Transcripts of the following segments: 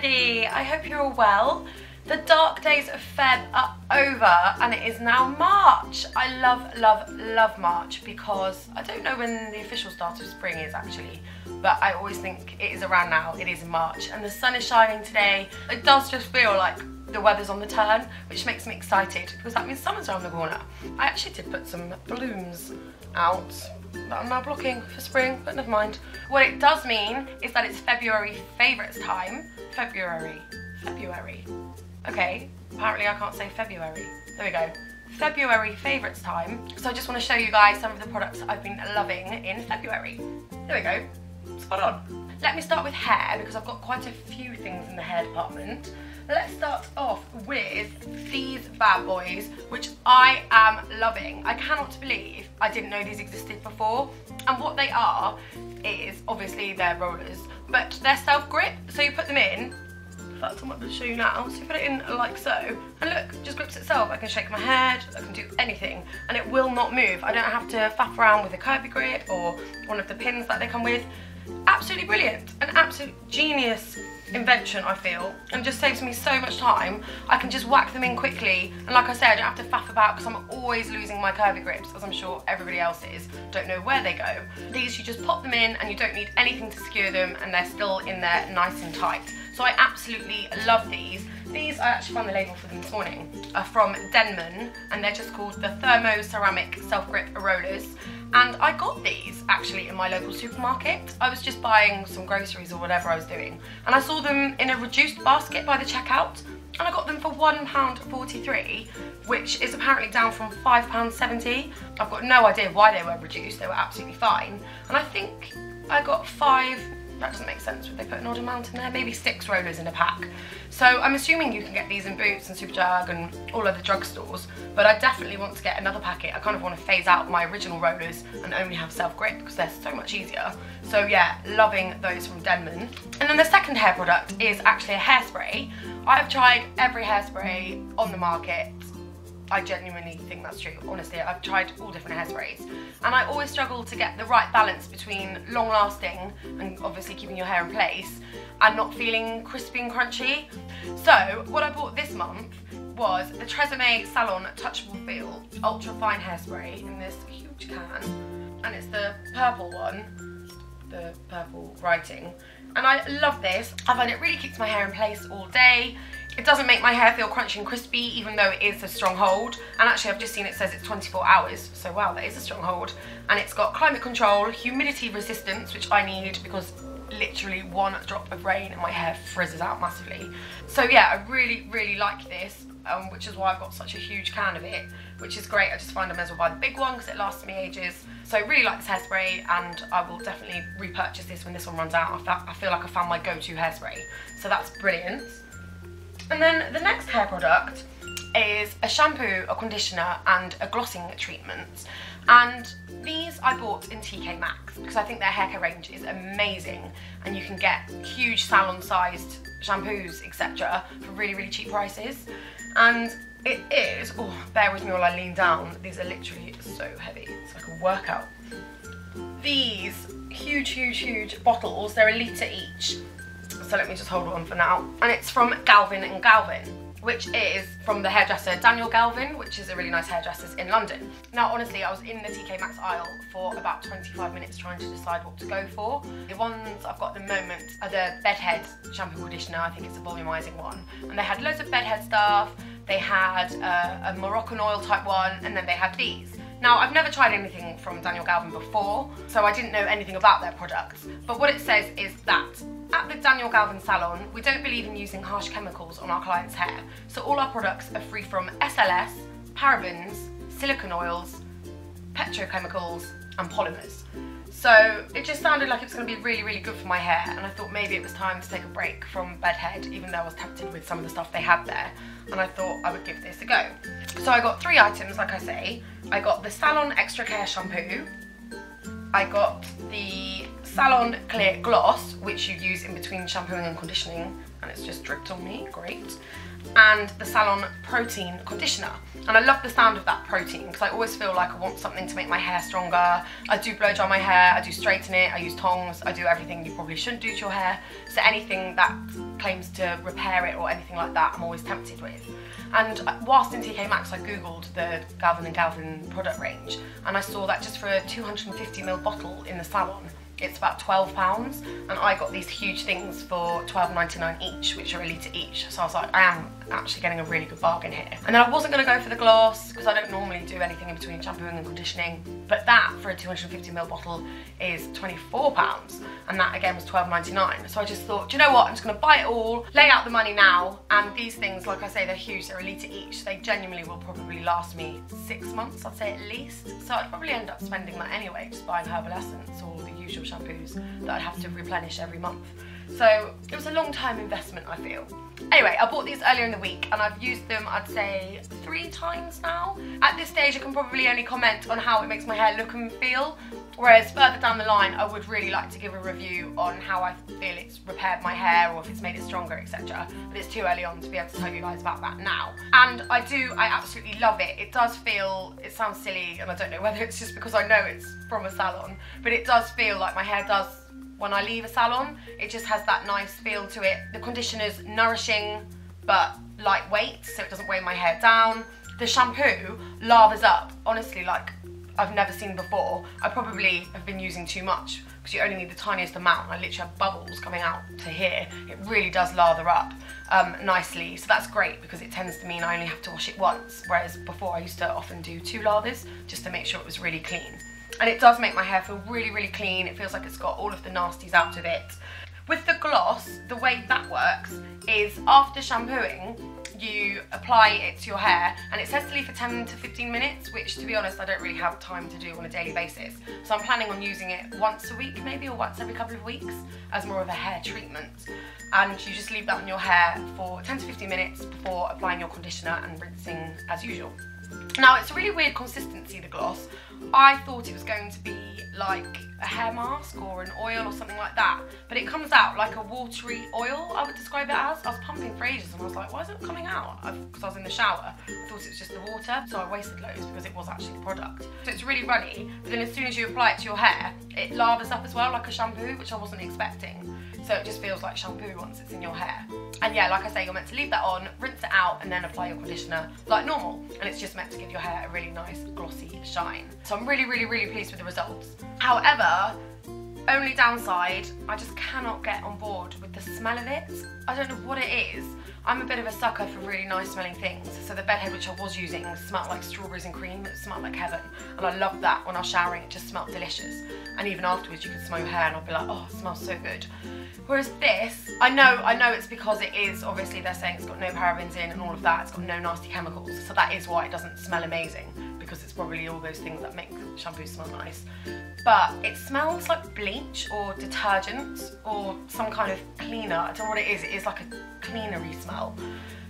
everybody, I hope you're all well. The dark days of Feb are over and it is now March. I love March because I don't know when the official start of spring is actually, but I always think it is around now. It is in March and the sun is shining today. It does just feel like the weather's on the turn, which makes me excited because that means summer's around the corner. I actually did put some balloons out that I'm now blocking for spring, but never mind. What it does mean is that it's February favourites time. February. Okay, apparently I can't say February. There we go. February favourites time. So I just want to show you guys some of the products that I've been loving in February. There we go. Spot on. Let me start with hair because I've got quite a few things in the hair department. Let's start off with these bad boys, which I am loving. I cannot believe I didn't know these existed before. And what they are is, obviously they're rollers, but they're self-grip, so you put them in. In fact, I'm going to show you now. So you put it in like so, and look, it just grips itself. I can shake my head, I can do anything, and it will not move. I don't have to faff around with a curvy grip or one of the pins that they come with. Absolutely brilliant, an absolute genius invention, I feel, and just saves me so much time. I can just whack them in quickly, and like I said, I don't have to faff about because I'm always losing my curvy grips, as I'm sure everybody else is. Don't know where they go. These, you just pop them in and you don't need anything to secure them, and they're still in there nice and tight. So I absolutely love these. These, I actually found the label for them this morning, are from Denman, and they're just called the Thermoceramic Self-Grip Rollers. And I got these actually in my local supermarket. I was just buying some groceries or whatever I was doing, and I saw them in a reduced basket by the checkout, and I got them for £1.43, which is apparently down from £5.70. I've got no idea why they were reduced, they were absolutely fine. And I think I got 5, that doesn't make sense, would they put an odd amount in there? Maybe 6 rollers in a pack. So I'm assuming you can get these in Boots and Superdrug and all other drugstores, but I definitely want to get another packet. I kind of want to phase out my original rollers and only have self-grip because they're so much easier. So yeah, loving those from Denman. And then the second hair product is actually a hairspray. I've tried every hairspray on the market. I genuinely think that's true. Honestly, I've tried all different hairsprays, and I always struggle to get the right balance between long lasting and obviously keeping your hair in place and not feeling crispy and crunchy. So what I bought this month was the TRESemmé Salon Touchable Feel Ultra Fine Hairspray in this huge can, and it's the purple one, the purple writing, and I love this. I find it really keeps my hair in place all day. It doesn't make my hair feel crunchy and crispy, even though it is a strong hold. And actually, I've just seen it says it's 24 hours, so wow, that is a strong hold. And it's got climate control, humidity resistance, which I need because literally one drop of rain and my hair frizzes out massively. So yeah, I really like this, which is why I've got such a huge can of it, which is great. I just find I may as well buy the big one because it lasts me ages. So I really like this hairspray, and I will definitely repurchase this when this one runs out. I feel like I found my go-to hairspray, so that's brilliant. And then the next hair product is a shampoo, a conditioner and a glossing treatment. And these I bought in TK Maxx because I think their hair care range is amazing, and you can get huge salon sized shampoos, etc. for really cheap prices. And it is, oh, bear with me while I lean down, these are literally so heavy, it's like a workout. These huge bottles, they're a litre each. So let me just hold one for now. And it's from Galvin and Galvin, which is from the hairdresser Daniel Galvin, which is a really nice hairdresser in London. Now honestly, I was in the TK Maxx aisle for about 25 minutes trying to decide what to go for. The ones I've got at the moment are the Bedhead shampoo conditioner. I think it's a volumizing one. And they had loads of bedhead stuff. They had a Moroccan oil type one, and then they had these. Now, I've never tried anything from Daniel Galvin before, so I didn't know anything about their products. But what it says is that at the Daniel Galvin Salon, we don't believe in using harsh chemicals on our clients' hair. So all our products are free from SLS, parabens, silicone oils, petrochemicals, and polymers. So it just sounded like it was going to be really good for my hair, and I thought maybe it was time to take a break from Bedhead, even though I was tempted with some of the stuff they had there, and I thought I would give this a go. So I got 3 items, like I say. I got the Salon Extra Care Shampoo, I got the Salon Clear Gloss, which you use in between shampooing and conditioning, and it's just dripped on me, great. and the Salon Protein Conditioner. And I love the sound of that protein because I always feel like I want something to make my hair stronger. I do blow dry my hair, I do straighten it, I use tongs, I do everything you probably shouldn't do to your hair. So anything that claims to repair it or anything like that, I'm always tempted with. And whilst in TK Maxx, I googled the Galvin and Galvin product range, and I saw that just for a 250ml bottle in the Salon, it's about £12, and I got these huge things for £12.99 each, which are a litre each. So I was like, I am actually getting a really good bargain here. And then I wasn't going to go for the gloss because I don't normally do anything in between shampooing and conditioning, but that for a 250ml bottle is £24, and that again was £12.99. So I just thought, do you know what, I'm just going to buy it all, lay out the money now, and these things, like I say, they're huge, they're a litre each. They genuinely will probably last me 6 months, I'd say at least. So I'd probably end up spending that anyway, just buying Herbal Essence or the usual shampoos that I'd have to replenish every month. So it was a long-term investment, I feel. Anyway, I bought these earlier in the week and I've used them, I'd say, 3 times now. At this stage, I can probably only comment on how it makes my hair look and feel, whereas further down the line, I would really like to give a review on how I feel it's repaired my hair or if it's made it stronger, etc. But it's too early on to be able to tell you guys about that now. And I absolutely love it. It does feel, it sounds silly, and I don't know whether it's just because I know it's from a salon, but it does feel like my hair does, when I leave a salon, it just has that nice feel to it. The conditioner's nourishing but lightweight, so it doesn't weigh my hair down. The shampoo lathers up, honestly, like I've never seen before. I probably have been using too much because you only need the tiniest amount. I literally have bubbles coming out to here. It really does lather up nicely, so that's great because it tends to mean I only have to wash it once, whereas before I used to often do 2 lathers just to make sure it was really clean. And it does make my hair feel really, really clean. It feels like it's got all of the nasties out of it. With the gloss, the way that works is after shampooing, you apply it to your hair, and it says to leave for 10 to 15 minutes, which to be honest, I don't really have time to do on a daily basis. So I'm planning on using it once a week maybe, or once every couple of weeks as more of a hair treatment. And you just leave that on your hair for 10 to 15 minutes before applying your conditioner and rinsing as usual. Now, it's a really weird consistency, the gloss. I thought it was going to be like a hair mask or an oil or something like that, but it comes out like a watery oil, I would describe it as. I was pumping for ages and I was like, why isn't it coming out? Because I was in the shower. I thought it was just the water, so I wasted loads because it was actually the product. So it's really runny, but then as soon as you apply it to your hair, it lathers up as well like a shampoo, which I wasn't expecting. So it just feels like shampoo once it's in your hair. And yeah, like I say, you're meant to leave that on, rinse it out, and then apply your conditioner like normal. And it's just meant to give your hair a really nice glossy shine. So I'm really, really, really pleased with the results. However, only downside, I just cannot get on board with the smell of it. I don't know what it is. I'm a bit of a sucker for really nice smelling things. So the bedhead which I was using smelled like strawberries and cream. It smelled like heaven. And I loved that. When I was showering, it just smelled delicious. And even afterwards, you could smell your hair and I'd be like, oh, it smells so good. Whereas this, I know it's because it is, obviously they're saying it's got no parabens in and all of that. It's got no nasty chemicals. So that is why it doesn't smell amazing, because it's probably all those things that make shampoo smell nice. But it smells like bleach or detergent or some kind of cleaner. I don't know what it is. It is like a cleanery smell.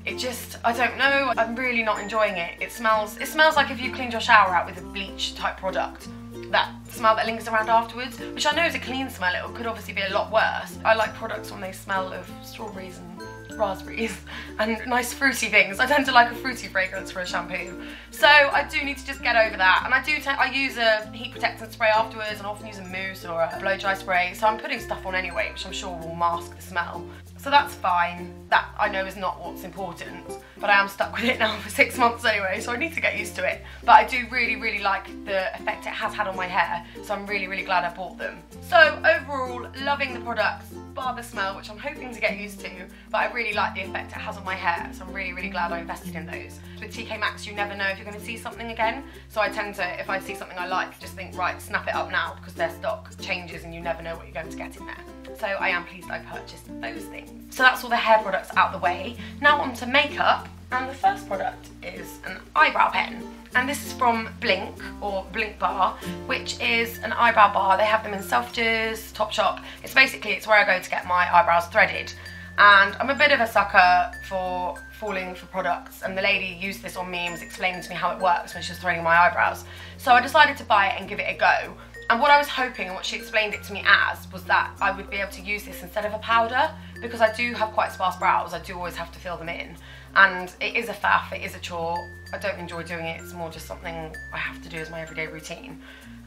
It just, I don't know. I'm really not enjoying it. It smells like if you cleaned your shower out with a bleach type product. That smell that lingers around afterwards, which I know is a clean smell. It could obviously be a lot worse. I like products when they smell of strawberries and raspberries and nice fruity things. I tend to like a fruity fragrance for a shampoo. So I do need to just get over that. And I use a heat protectant spray afterwards, and often use a mousse or a blow dry spray. So I'm putting stuff on anyway, which I'm sure will mask the smell. So that's fine. That I know is not what's important, but I am stuck with it now for 6 months anyway, so I need to get used to it. But I do really, really like the effect it has had on my hair, so I'm really, really glad I bought them. So overall, loving the products, bar the smell, which I'm hoping to get used to, but I really like the effect it has on my hair, so I'm really, really glad I invested in those. With TK Maxx, you never know if you're going to see something again, so I tend to, if I see something I like, just think, right, snap it up now, because their stock changes and you never know what you're going to get in there. So I am pleased I purchased those things. So that's all the hair products out the way. Now on to makeup, and the first product is an eyebrow pen. And this is from Blink, or Blink Bar, which is an eyebrow bar. They have them in Selfridges, Topshop. It's where I go to get my eyebrows threaded. And I'm a bit of a sucker for falling for products, and the lady used this on me and was explaining to me how it works when she was threading my eyebrows. So I decided to buy it and give it a go. And what I was hoping, and what she explained it to me as, was that I would be able to use this instead of a powder, because I do have quite sparse brows. I do always have to fill them in. and it is a faff, it is a chore. I don't enjoy doing it, it's more just something I have to do as my everyday routine.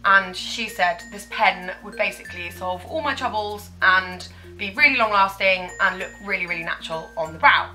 And she said this pen would basically solve all my troubles and be really long lasting and look really, really natural on the brow.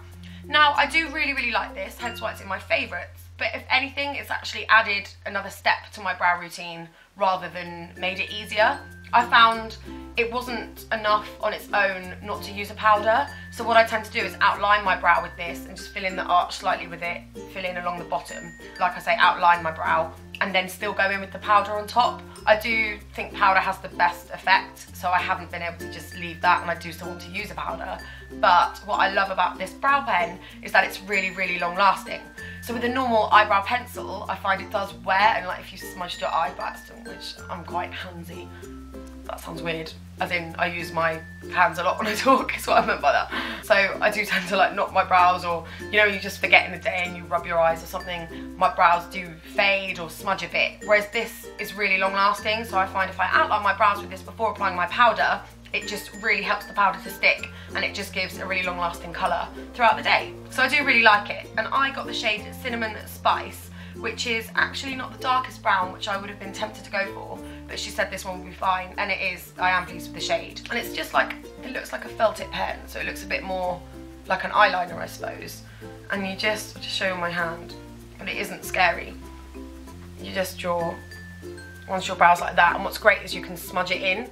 Now, I do really, really like this, hence why it's in my favourites, but if anything, it's actually added another step to my brow routine rather than made it easier. I found it wasn't enough on its own not to use a powder, so what I tend to do is outline my brow with this and just fill in the arch slightly with it, fill in along the bottom, like I say, outline my brow, and then still go in with the powder on top. I do think powder has the best effect, so I haven't been able to just leave that, and I do still want to use a powder. But what I love about this brow pen is that it's really, really long lasting. So with a normal eyebrow pencil, I find it does wear, and like if you smudged your eyebrows, which I'm quite handsy. That sounds weird, as in I use my hands a lot when I talk, is what I meant by that. So I do tend to like knock my brows, or you know, you just forget in the day and you rub your eyes or something, my brows do fade or smudge a bit, whereas this is really long lasting. So I find if I outline my brows with this before applying my powder, it just really helps the powder to stick, and it just gives a really long lasting colour throughout the day. So I do really like it, and I got the shade Cinnamon Spice, which is actually not the darkest brown, which I would have been tempted to go for, but she said this one would be fine, and it is. I am pleased with the shade. And it's just like, it looks like a felt tip pen, so it looks a bit more like an eyeliner, I suppose. And I'll just show you my hand, but it isn't scary. You just draw onto your brows like that, and what's great is you can smudge it in.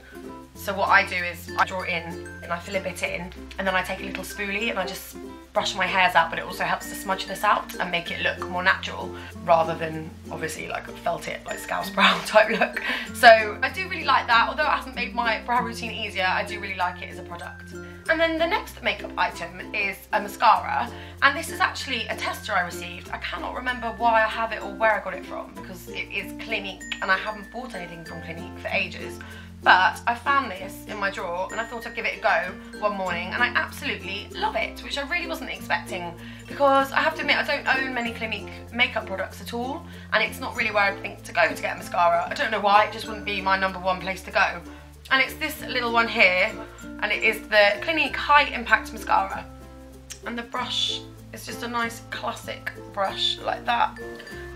So what I do is I draw in and I fill a bit in, and then I take a little spoolie and I just brush my hairs out, but it also helps to smudge this out and make it look more natural rather than obviously like a felt tip, like Scouse brow type look. So I do really like that. Although it hasn't made my brow routine easier, I do really like it as a product. And then the next makeup item is a mascara, and this is actually a tester I received. I cannot remember why I have it or where I got it from, because it is Clinique and I haven't bought anything from Clinique for ages. But I found this in my drawer and I thought I'd give it a go one morning, and I absolutely love it, which I really wasn't expecting, because I have to admit I don't own many Clinique makeup products at all, and it's not really where I'd think to go to get a mascara. I don't know why, it just wouldn't be my #1 place to go. And it's this little one here, and it is the Clinique High Impact Mascara. And the brush is just a nice classic brush like that.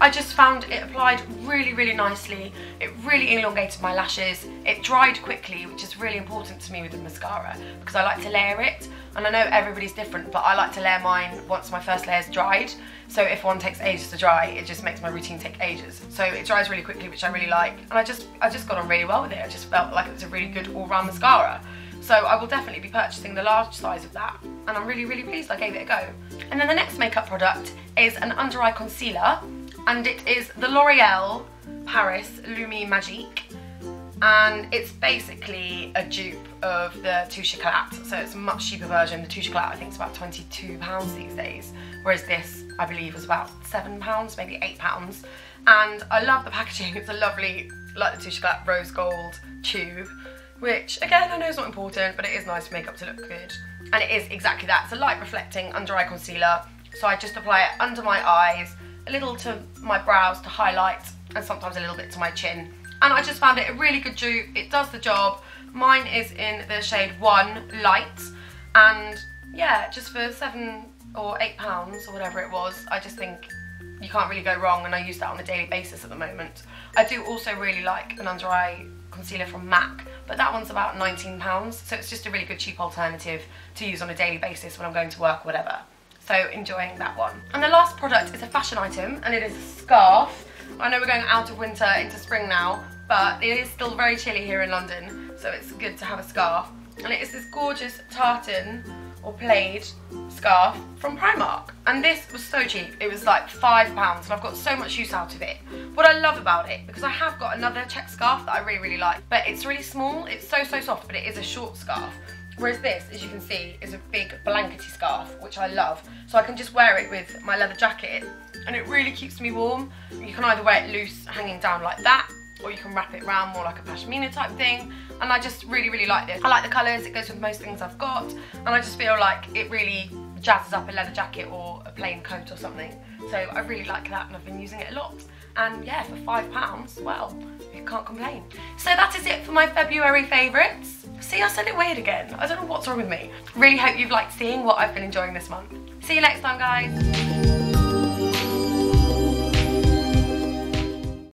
I just found it applied really, really nicely. It really elongated my lashes. It dried quickly, which is really important to me with the mascara, because I like to layer it. And I know everybody's different, but I like to layer mine once my first layer's dried. So if one takes ages to dry, it just makes my routine take ages. So it dries really quickly, which I really like. And I just got on really well with it. I just felt like it was a really good all-round mascara. So I will definitely be purchasing the large size of that, and I'm really, really pleased I gave it a go. And then the next makeup product is an under eye concealer, and it is the L'Oreal Paris Lumi Magique, and it's basically a dupe of the Touche Éclat, so it's a much cheaper version. The Touche Éclat I think is about £22 these days, whereas this I believe was about £7, maybe £8. And I love the packaging. It's a lovely, like the Touche Éclat rose gold tube, which again I know is not important, but it is nice for makeup to look good. And it is exactly that. It's a light reflecting under eye concealer, so I just apply it under my eyes, a little to my brows to highlight, and sometimes a little bit to my chin. And I just found it a really good dupe. It does the job. Mine is in the shade 1 Light, and yeah, just for £7 or £8 or whatever it was, I just think you can't really go wrong, and I use that on a daily basis at the moment. I do also really like an under eye concealer from MAC, but that one's about £19, so it's just a really good cheap alternative to use on a daily basis when I'm going to work or whatever. So enjoying that one. And the last product is a fashion item, and it is a scarf. I know we're going out of winter into spring now, but it is still very chilly here in London, so it's good to have a scarf. And it is this gorgeous tartan or plaid scarf from Primark, and this was so cheap. It was like £5, and I've got so much use out of it. What I love about it, because I have got another check scarf that I really, really like, but it's really small. It's so soft, but it is a short scarf. Whereas this, as you can see, is a big blankety scarf, which I love. So I can just wear it with my leather jacket, and it really keeps me warm. You can either wear it loose, hanging down like that, or you can wrap it around more like a pashmina type thing. And I just really, really like this. I like the colours, it goes with most things I've got, and I just feel like it really jazzes up a leather jacket or a plain coat or something. So I really like that, and I've been using it a lot. And yeah, for £5, well, you can't complain. So that is it for my February favourites. See, I said it weird again. I don't know what's wrong with me. Really hope you've liked seeing what I've been enjoying this month. See you next time, guys.